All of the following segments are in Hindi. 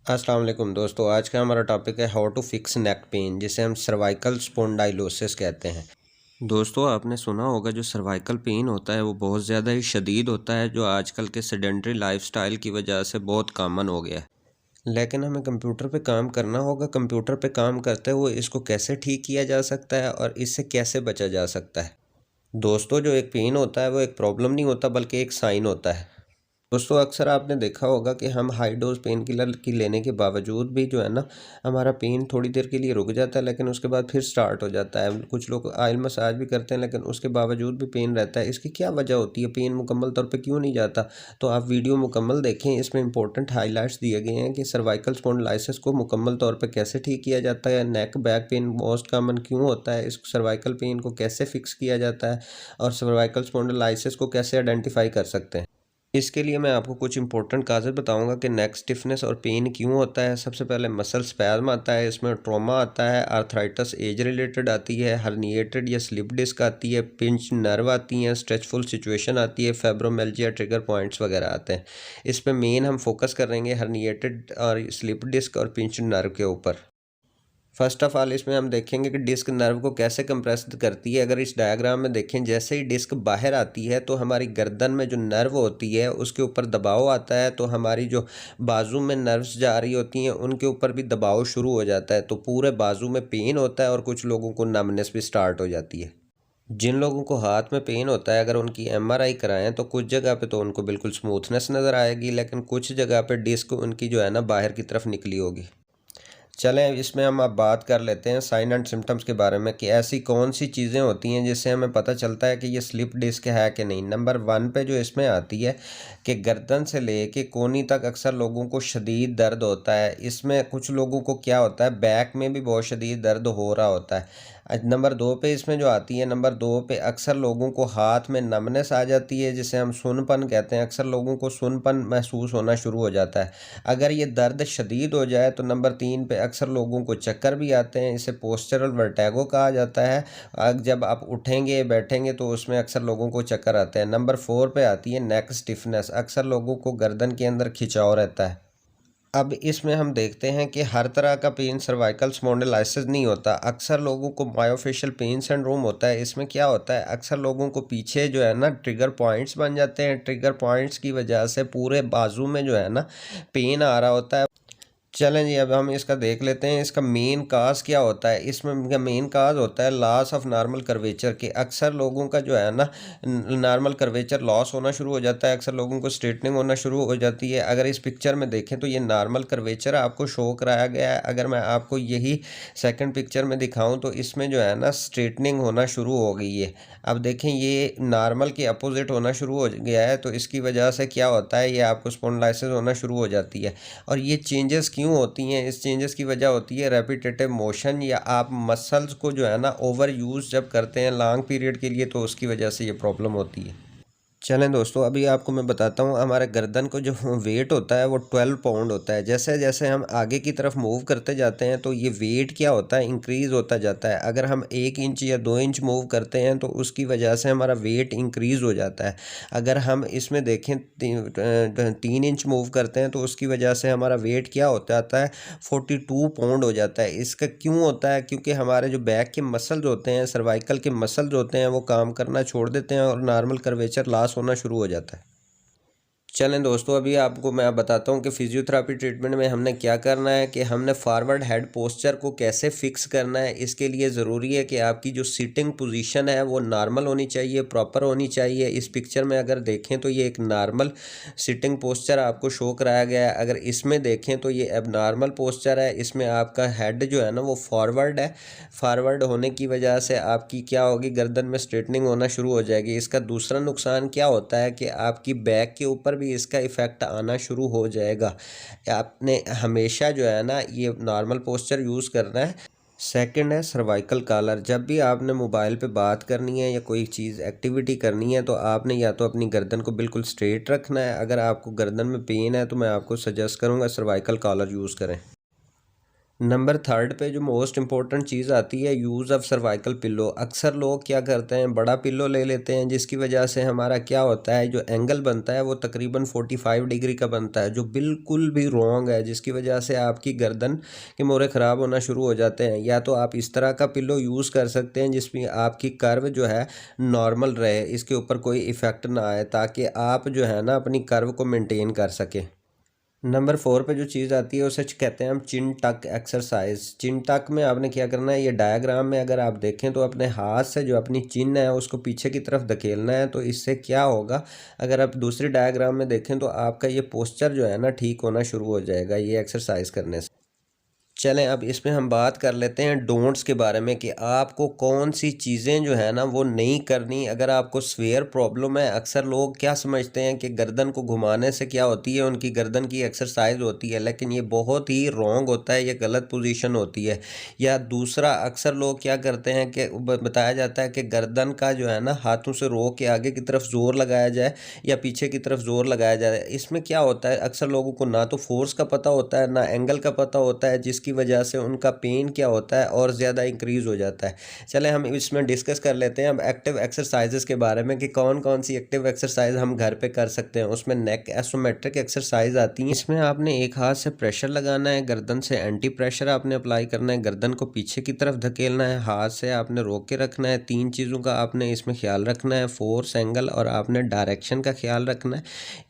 अस्सलाम वालेकुम दोस्तों। आज का हमारा टॉपिक है how to fix neck pain, जिसे हम सर्वाइकल स्पॉन्डाइलोसिस कहते हैं। दोस्तों, आपने सुना होगा जो सर्वाइकल पेन होता है वो बहुत ज़्यादा ही शदीद होता है, जो आजकल के सेडेंटरी लाइफस्टाइल की वजह से बहुत कॉमन हो गया है। लेकिन हमें कंप्यूटर पे काम करना होगा। कंप्यूटर पे काम करते हुए इसको कैसे ठीक किया जा सकता है और इससे कैसे बचा जा सकता है। दोस्तों, जो एक पेन होता है वो एक प्रॉब्लम नहीं होता बल्कि एक साइन होता है। दोस्तों, अक्सर आपने देखा होगा कि हम हाई डोज पेन किलर की लेने के बावजूद भी जो है ना, हमारा पेन थोड़ी देर के लिए रुक जाता है, लेकिन उसके बाद फिर स्टार्ट हो जाता है। कुछ लोग ऑयल मसाज भी करते हैं लेकिन उसके बावजूद भी पेन रहता है। इसकी क्या वजह होती है? पेन मुकम्मल तौर पे क्यों नहीं जाता? तो आप वीडियो मुकम्मल देखें, इसमें इंपॉर्टेंट हाईलाइट्स दिए गए हैं कि सर्वाइकल स्पॉन्डिलाइसिस को मुकम्मल तौर पर कैसे ठीक किया जाता है, नेक बैक पेन मोस्ट कॉमन क्यों होता है, इस सर्वाइकल पेन को कैसे फिक्स किया जाता है और सर्वाइकल स्पॉन्डिलाइसिस को कैसे आइडेंटिफाई कर सकते हैं। इसके लिए मैं आपको कुछ इंपॉर्टेंट काजेज़ बताऊंगा कि नेक स्टिफनेस और पेन क्यों होता है। सबसे पहले मसल स्पैज़म आता है, इसमें ट्रॉमा आता है, आर्थराइटिस एज रिलेटेड आती है, हर्निएटेड या स्लिप डिस्क आती है, पिंच नर्व आती हैं, स्ट्रेचफुल सिचुएशन आती है, फाइब्रोमिल्जिया ट्रिगर पॉइंट्स वगैरह आते हैं। इस पर मेन हम फोकस करेंगे हर्निएटेड और स्लिप डिस्क और पिंच नर्व के ऊपर। फर्स्ट ऑफ ऑल इसमें हम देखेंगे कि डिस्क नर्व को कैसे कंप्रेस करती है। अगर इस डायग्राम में देखें, जैसे ही डिस्क बाहर आती है तो हमारी गर्दन में जो नर्व होती है उसके ऊपर दबाव आता है, तो हमारी जो बाजू में नर्व्स जा रही होती हैं उनके ऊपर भी दबाव शुरू हो जाता है, तो पूरे बाजू में पेन होता है और कुछ लोगों को नमनेस भी स्टार्ट हो जाती है। जिन लोगों को हाथ में पेन होता है, अगर उनकी एमआरआई कराएं तो कुछ जगह पे तो उनको बिल्कुल स्मूथनेस नज़र आएगी, लेकिन कुछ जगह पे डिस्क उनकी जो है ना बाहर की तरफ निकली होगी। चलें, इसमें हम अब बात कर लेते हैं साइन एंड सिम्टम्स के बारे में कि ऐसी कौन सी चीज़ें होती हैं जिससे हमें पता चलता है कि ये स्लिप डिस्क है कि नहीं। नंबर 1 पे जो इसमें आती है कि गर्दन से लेके कोहनी तक अक्सर लोगों को शदीद दर्द होता है। इसमें कुछ लोगों को क्या होता है, बैक में भी बहुत शदीद दर्द हो रहा होता है। नंबर 2 पे इसमें जो आती है, नंबर 2 पे अक्सर लोगों को हाथ में नमनेस आ जाती है, जिसे हम सुनपन कहते हैं। अक्सर लोगों को सुनपन महसूस होना शुरू हो जाता है। अगर ये दर्द शदीद हो जाए तो नंबर 3 पे अक्सर लोगों को चक्कर भी आते हैं, इसे पोस्चरल वर्टिगो कहा जाता है। जब आप उठेंगे बैठेंगे तो उसमें अक्सर लोगों को चक्कर आते हैं। नंबर 4 पे आती है नेक स्टिफनेस, अक्सर लोगों को गर्दन के अंदर खिंचाव रहता है। अब इसमें हम देखते हैं कि हर तरह का पेन सर्वाइकल स्पॉन्डिलाइसिस नहीं होता। अक्सर लोगों को मायोफेशियल पेन सिंड्रोम होता है। इसमें क्या होता है, अक्सर लोगों को पीछे जो है ना ट्रिगर पॉइंट्स बन जाते हैं। ट्रिगर पॉइंट्स की वजह से पूरे बाजू में जो है ना पेन आ रहा होता है। चलें जी, अब हम इसका देख लेते हैं इसका मेन काज क्या होता है। इसमें मेन काज होता है लॉस ऑफ नॉर्मल कर्वेचर के। अक्सर लोगों का जो है ना नॉर्मल कर्वेचर लॉस होना शुरू हो जाता है, अक्सर लोगों को स्ट्रेटनिंग होना शुरू हो जाती है। अगर इस पिक्चर में देखें तो ये नॉर्मल कर्वेचर आपको शो कराया गया है। अगर मैं आपको यही सेकंड पिक्चर में दिखाऊं तो इसमें जो है ना स्ट्रेटनिंग होना शुरू हो गई है। अब देखें, ये नॉर्मल के अपोजिट होना शुरू हो गया है, तो इसकी वजह से क्या होता है, ये आपको स्पॉन्डिलाइसिस होना शुरू हो जाती है। और ये चेंजेस क्यों होती हैं? इस चेंजेस की वजह होती है रेपिटेटिव मोशन, या आप मसल्स को जो है ना ओवर यूज़ जब करते हैं लॉन्ग पीरियड के लिए, तो उसकी वजह से ये प्रॉब्लम होती है। चलें दोस्तों, अभी आपको मैं बताता हूँ हमारे गर्दन को जो वेट होता है वो 12 पाउंड होता है। जैसे जैसे हम आगे की तरफ मूव करते जाते हैं तो ये वेट क्या होता है, इंक्रीज़ होता जाता है। अगर हम 1 इंच या 2 इंच मूव करते हैं तो उसकी वजह से हमारा वेट इंक्रीज़ हो जाता है। अगर हम इसमें देखें 3 इंच मूव करते हैं तो उसकी वजह से हमारा वेट क्या हो जाता है, 42 पाउंड हो जाता है। इसका क्यों होता है? क्योंकि हमारे जो बैक के मसल्स होते हैं, सर्वाइकल के मसल्स होते हैं, वो काम करना छोड़ देते हैं और नॉर्मल कर्वेचर लॉस होना शुरू हो जाता है। चलें दोस्तों, अभी आपको मैं बताता हूँ कि फिजियोथेरेपी ट्रीटमेंट में हमने क्या करना है, कि हमने फॉरवर्ड हेड पोस्चर को कैसे फिक्स करना है। इसके लिए ज़रूरी है कि आपकी जो सिटिंग पोजीशन है वो नॉर्मल होनी चाहिए, प्रॉपर होनी चाहिए। इस पिक्चर में अगर देखें तो ये एक नॉर्मल सिटिंग पोस्चर आपको शो कराया गया है। अगर इसमें देखें तो ये एबनॉर्मल पोस्चर है, इसमें आपका हेड जो है ना वो फॉरवर्ड है। फॉरवर्ड होने की वजह से आपकी क्या होगी, गर्दन में स्ट्रेटनिंग होना शुरू हो जाएगी। इसका दूसरा नुकसान क्या होता है कि आपकी बैक के ऊपर भी इसका इफ़ेक्ट आना शुरू हो जाएगा। आपने हमेशा जो है ना ये नॉर्मल पोस्चर यूज़ करना है। सेकंड है सर्वाइकल कॉलर। जब भी आपने मोबाइल पे बात करनी है या कोई चीज़ एक्टिविटी करनी है तो आपने या तो अपनी गर्दन को बिल्कुल स्ट्रेट रखना है। अगर आपको गर्दन में पेन है तो मैं आपको सजेस्ट करूँगा सर्वाइकल कॉलर यूज़ करें। नंबर थर्ड पे जो मोस्ट इम्पोर्टेंट चीज़ आती है, यूज़ ऑफ सर्वाइकल पिल्लो। अक्सर लोग क्या करते हैं, बड़ा पिल्लो ले लेते हैं, जिसकी वजह से हमारा क्या होता है, जो एंगल बनता है वो तकरीबन 45 डिग्री का बनता है, जो बिल्कुल भी रॉन्ग है, जिसकी वजह से आपकी गर्दन के मोरे ख़राब होना शुरू हो जाते हैं। या तो आप इस तरह का पिल्लो यूज़ कर सकते हैं जिसमें आपकी कर्व जो है नॉर्मल रहे, इसके ऊपर कोई इफ़ेक्ट ना आए, ताकि आप जो है ना अपनी कर्व को मेंटेन कर सकें। नंबर फोर पे जो चीज़ आती है उसे कहते हैं हम चिन टक एक्सरसाइज। चिन टक में आपने क्या करना है, ये डायग्राम में अगर आप देखें तो अपने हाथ से जो अपनी चिन है उसको पीछे की तरफ धकेलना है। तो इससे क्या होगा, अगर आप दूसरी डायग्राम में देखें तो आपका ये पोस्चर जो है ना ठीक होना शुरू हो जाएगा ये एक्सरसाइज करने से। चलें अब इसमें हम बात कर लेते हैं डोंट्स के बारे में कि आपको कौन सी चीज़ें जो है ना वो नहीं करनी अगर आपको स्वेयर प्रॉब्लम है। अक्सर लोग क्या समझते हैं कि गर्दन को घुमाने से क्या होती है, उनकी गर्दन की एक्सरसाइज होती है, लेकिन ये बहुत ही रॉन्ग होता है, ये गलत पोजीशन होती है। या दूसरा, अक्सर लोग क्या करते हैं कि बताया जाता है कि गर्दन का जो है ना हाथों से रोक के आगे की तरफ ज़ोर लगाया जाए या पीछे की तरफ ज़ोर लगाया जाए। इसमें क्या होता है, अक्सर लोगों को ना तो फोर्स का पता होता है ना एंगल का पता होता है, जिसकी वजह से उनका पेन क्या होता है और ज़्यादा इंक्रीज़ हो जाता है। चले हम इसमें डिस्कस कर लेते हैं अब एक्टिव एक्सरसाइजेस के बारे में कि कौन कौन सी एक्टिव एक्सरसाइज हम घर पे कर सकते हैं। उसमें नेक एसोमेट्रिक एक्सरसाइज आती है। इसमें आपने एक हाथ से प्रेशर लगाना है, गर्दन से एंटी प्रेशर आपने अप्लाई करना है, गर्दन को पीछे की तरफ धकेलना है, हाथ से आपने रोक के रखना है। तीन चीज़ों का आपने इसमें ख्याल रखना है, फोर्स, एंगल और आपने डायरेक्शन का ख्याल रखना है।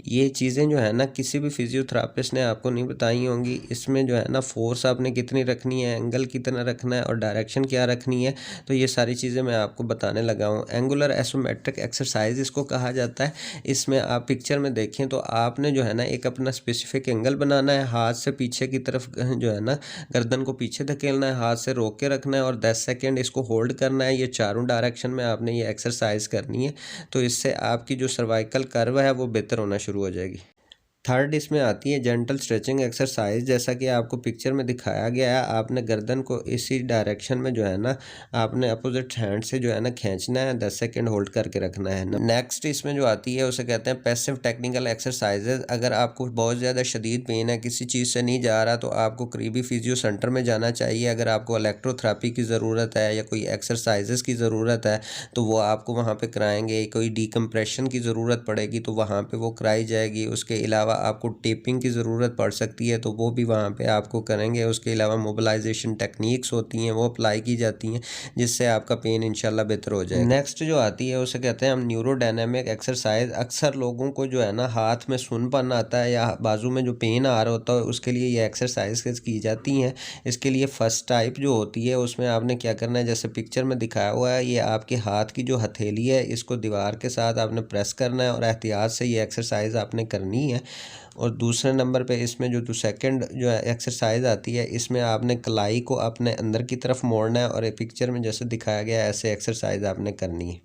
ये चीज़ें जो है ना किसी भी फिजियोथेरापिस्ट ने आपको नहीं बताई होंगी। इसमें जो है ना फोर्स आपने कितनी रखनी है, एंगल कितना रखना है और डायरेक्शन क्या रखनी है, तो ये सारी चीज़ें मैं आपको बताने लगा हूँ। एंगुलर एसोमेट्रिक एक्सरसाइज इसको कहा जाता है। इसमें आप पिक्चर में देखें तो आपने जो है ना एक अपना स्पेसिफिक एंगल बनाना है, हाथ से पीछे की तरफ जो है ना गर्दन को पीछे धकेलना है, हाथ से रोक के रखना है और 10 सेकेंड इसको होल्ड करना है। ये चारों डायरेक्शन में आपने ये एक्सरसाइज करनी है, तो इससे आपकी जो सर्वाइकल कर्व है वो बेहतर होना शुरू हो जाएगी। थर्ड इसमें आती है जेंटल स्ट्रेचिंग एक्सरसाइज। जैसा कि आपको पिक्चर में दिखाया गया है, आपने गर्दन को इसी डायरेक्शन में जो है ना आपने अपोजिट हैंड से जो है ना खींचना है, 10 सेकेंड होल्ड करके रखना है। नेक्स्ट इसमें जो आती है उसे कहते हैं पैसिव टेक्निकल एक्सरसाइजेज। अगर आपको बहुत ज़्यादा शदीद पेन है, किसी चीज़ से नहीं जा रहा, तो आपको करीबी फिजियो सेंटर में जाना चाहिए। अगर आपको इलेक्ट्रोथेरेपी की ज़रूरत है या कोई एक्सरसाइजेज की ज़रूरत है तो वो आपको वहाँ पर कराएँगे। कोई डिकम्प्रेशन की ज़रूरत पड़ेगी तो वहाँ पर वो कराई जाएगी। उसके अलावा आपको टेपिंग की ज़रूरत पड़ सकती है तो वो भी वहाँ पे आपको करेंगे। उसके अलावा मोबिलाइजेशन टेक्निक्स होती हैं वो अप्लाई की जाती हैं, जिससे आपका पेन इंशाल्लाह बेहतर हो जाएगा। नेक्स्ट जो आती है उसे कहते हैं हम न्यूरोडायनेमिक एक्सरसाइज। अक्सर लोगों को जो है ना हाथ में सुनपन आता है या बाजू में जो पेन आ रहा होता है, उसके लिए ये एक्सरसाइज की जाती हैं। इसके लिए फर्स्ट टाइप जो होती है उसमें आपने क्या करना है, जैसे पिक्चर में दिखाया हुआ है, ये आपके हाथ की जो हथेली है इसको दीवार के साथ आपने प्रेस करना है और एहतियात से ये एक्सरसाइज आपने करनी है। और दूसरे नंबर पे इसमें जो सेकंड जो एक्सरसाइज आती है, इसमें आपने कलाई को अपने अंदर की तरफ मोड़ना है और एक पिक्चर में जैसे दिखाया गया है ऐसे एक्सरसाइज आपने करनी है।